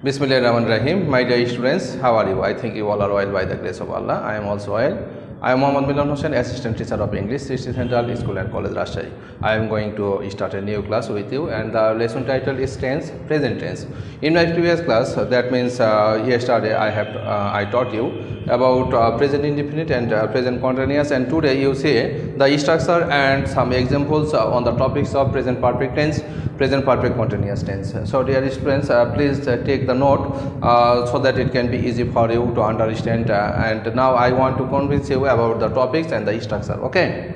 Bismillahirrahmanirrahim. My dear students, how are you? I think you all are well by the grace of Allah. I am also well. I am Mohammad Milan Hossain, Assistant Teacher of English, Srishti Central School and College, Rajshahi. I am going to start a new class with you, and the lesson title is tense, present tense. In my previous class, that means yesterday I taught you about present indefinite and present continuous, and today you see the structure and some examples on the topics of present perfect tense, present perfect continuous tense. So dear students, please take the note so that it can be easy for you to understand, and now I want to convince you about the topics and the structure. Okay,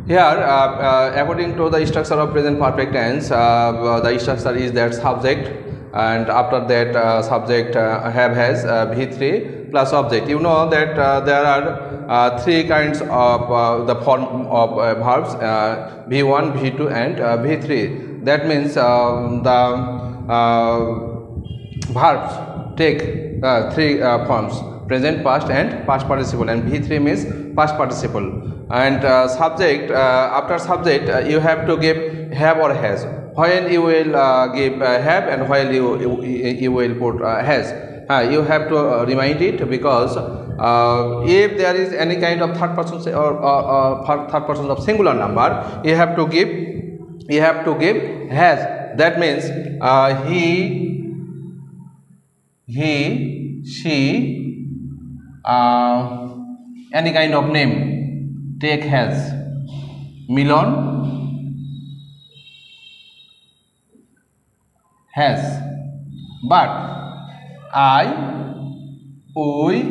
here according to the structure of present perfect tense, the structure is that subject, and after that subject has V3 plus object. You know that there are three kinds of the form of verbs, V1, V2 and V3. That means the verbs take three forms: present, past and past participle, and V3 means past participle. And subject, after subject you have to give have or has. While you will give have, and while you will put has, you have to remind it, because if there is any kind of third person or third person of singular number, you have to give has. That means he, she, any kind of name, take has. Milan has, but I, we,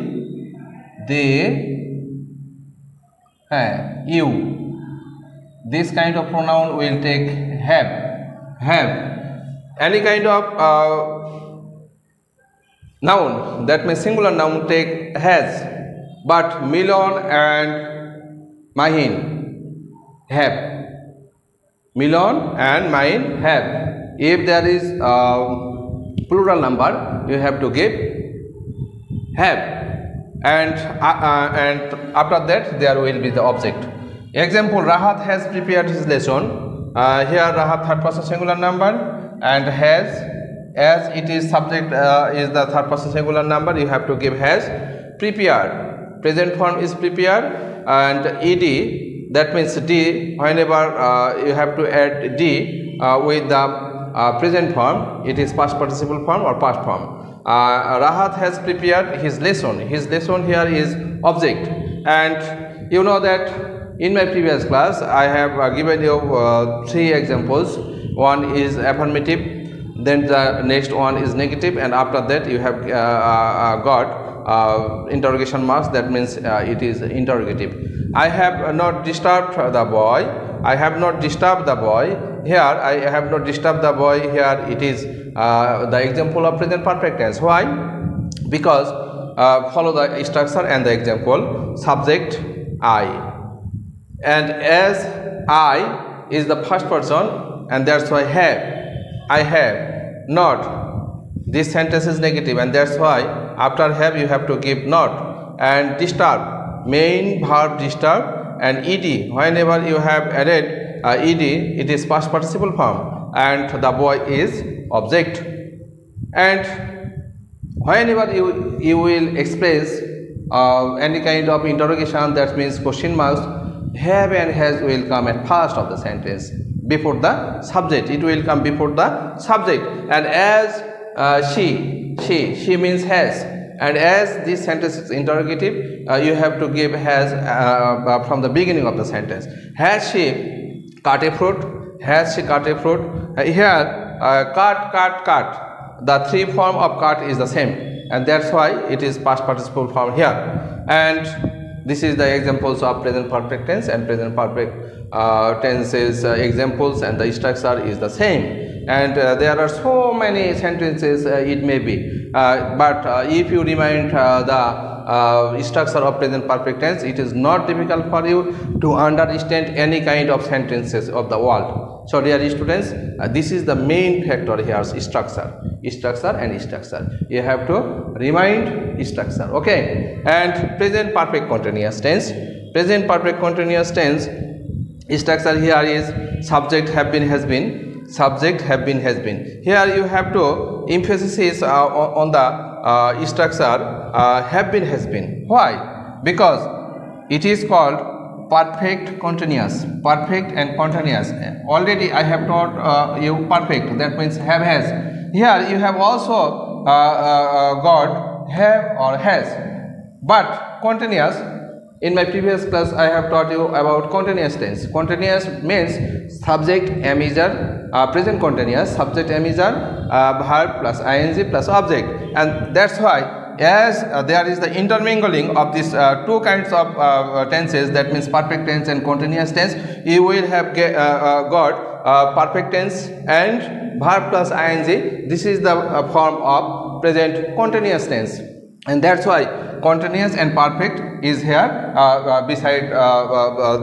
they, you, this kind of pronoun will take have. Any kind of noun, that means singular noun, take has, but Milan and Mahin have. Milan and Mahin have. If there is plural number, you have to give have, and after that there will be the object. Example: Rahat has prepared his lesson. Here Rahat third person singular number, and has, as it is subject is the third person singular number, you have to give has. Prepared, present form is prepared, and ed, that means d. Whenever you have to add d with the present form, it is past participle form or past form. Rahat has prepared his lesson. His lesson here is object, and you know that in my previous class I have given you three examples. One is affirmative, then the next one is negative, and after that you have got interrogation marks. That means it is interrogative. I have not disturbed the boy. I have not disturbed the boy. Here I have not disturbed the boy. Here it is the example of present perfect tense. Why? Because follow the structure and the example. Subject I, and as I is the first person, and that's why I have not. This sentence is negative, and that's why after have you have to give not. And disturb, main verb disturb, and ed, whenever you have added ed, it is past participle form, and the boy is object. And whenever you will express any kind of interrogation, that means question marks, have and has will come at first of the sentence before the subject. It will come before the subject. And as she means has, and as this sentence is interrogative, you have to give has from the beginning of the sentence. Has she cut a fruit? Has she cut a fruit? Here cut, the three form of cut is the same, and that's why it is past participle form here. And this is the examples of present perfect tense and present perfect tenses examples, and the structure is the same. And there are so many sentences it may be, but if you remind the structure of present perfect tense, it is not difficult for you to understand any kind of sentences of the world. So dear students, this is the main factor here: structure and structure. You have to remind structure. Okay. And present perfect continuous tense. Present perfect continuous tense structure here is subject have been, has been, subject, have been, has been. Here you have to emphasis on the structure have been, has been. Why? Because it is called perfect continuous, perfect and continuous. Already I have taught you perfect, that means have, has. Here you have also got have or has, but continuous. In my previous class I have taught you about continuous tense. Continuous means subject, am, is, are, present continuous, subject, am, is, are, verb plus ing plus object, and that's why as there is the intermingling of these two kinds of tenses, that means perfect tense and continuous tense, you will have got perfect tense and verb plus ing. This is the form of present continuous tense, and that's why continuous and perfect is here beside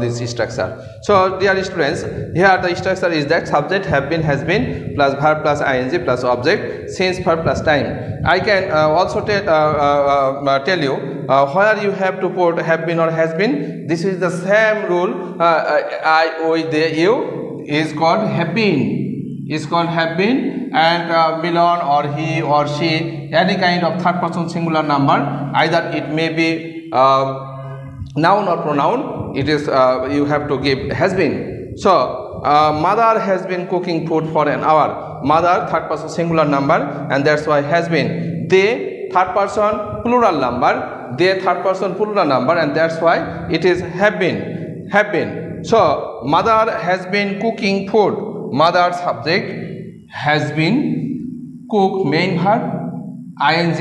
this structure. So dear students, here the structure is that subject, have been, has been plus verb plus ing plus object, since, verb plus time. I can also tell you where you have to put have been or has been. This is the same rule. I, we, they, you is called have been, is called have been, and belong or he or she, any kind of third person singular number, either it may be noun or pronoun, it is you have to give has been. So mother has been cooking food for an hour. Mother, third person singular number, and that's why has been. They, third person plural number, they, third person plural number, and that's why it is have been, have been. So mother has been cooking food. Mother subject, has been, cook main verb, ing,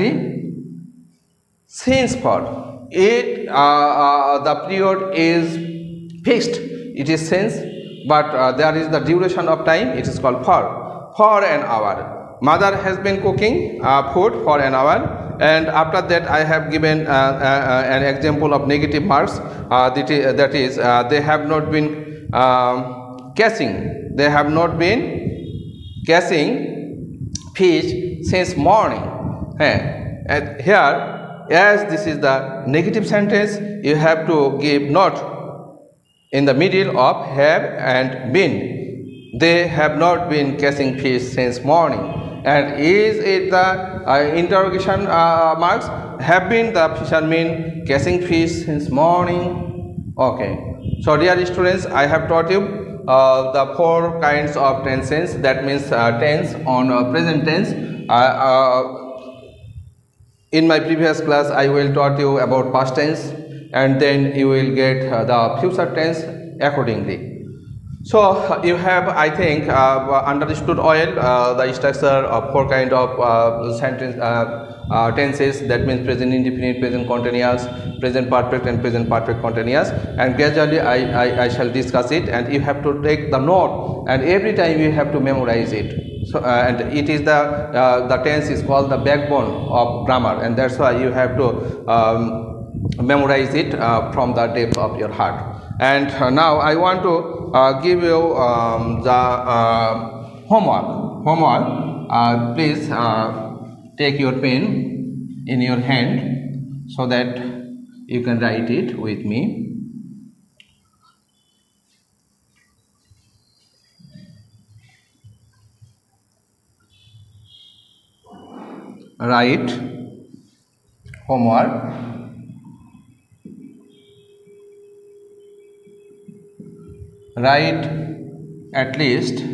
since for it the period is fixed, it is since, but there is the duration of time, it is called for an hour. Mother has been cooking food for an hour, and after that I have given an example of negative marks, that is they have not been catching, they have not been catching fish since morning. And here, as this is the negative sentence, you have to give not in the middle of have and been. They have not been catching fish since morning. And is it the interrogation marks? Have been the fishermen catching fish since morning? Okay. So dear students, I have taught you the four kinds of tenses, that means tense on present tense. In my previous class I will taught you about past tense, and then you will get the future tense accordingly. So you have, I think, understood well the structure of four kind of sentence tenses, that means present indefinite, present continuous, present perfect, and present perfect continuous, and gradually I shall discuss it, and you have to take the note, and every time you have to memorize it. So and it is the tense is called the backbone of grammar, and that's why you have to memorize it from the depth of your heart. And now I want to give you the homework. Please take your pen in your hand so that you can write it with me. Write homework. Write at least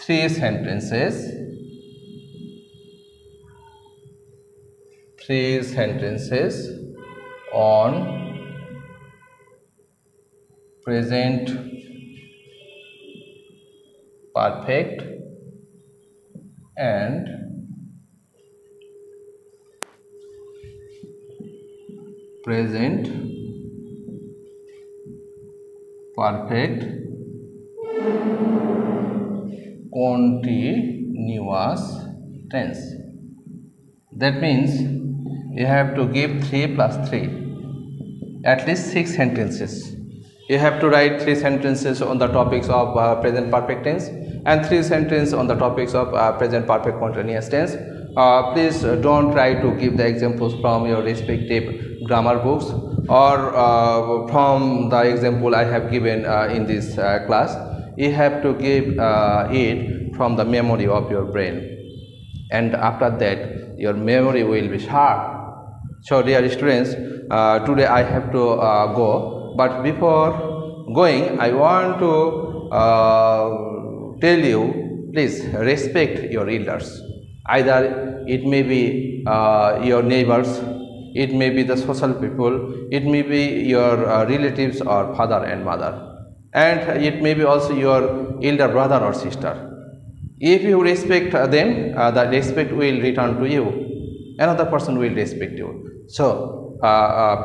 3 sentences. 3 sentences on present perfect and present perfect continuous tense. That means you have to give 3 plus 3, at least 6 sentences. You have to write 3 sentences on the topics of present perfect tense and 3 sentences on the topics of present perfect continuous tense. Please don't try to give the examples from your respective grammar books or from the example I have given in this class. you have to give it from the memory of your brain, and after that your memory will be sharp. So dear students, today I have to go, but before going I want to tell you, please respect your elders. Either it may be your neighbors, it may be the social people, it may be your relatives or father and mother, and it may be also your elder brother or sister. If you respect them, the respect will return to you. Another person will respect you. So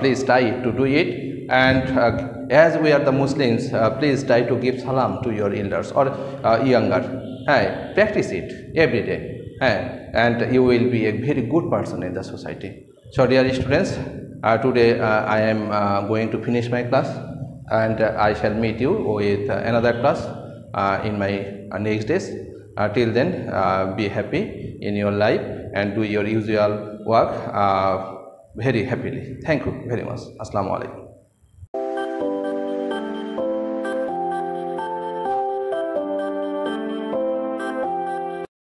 please try to do it, and as we are the Muslims, please try to give salam to your elders or younger. Practice it every day, and you will be a very good person in the society. So dear students, today I am going to finish my class, and I shall meet you with another class in my next days. Till then, be happy in your life and do your usual work very happily. Thank you very much. Assalamu alaikum.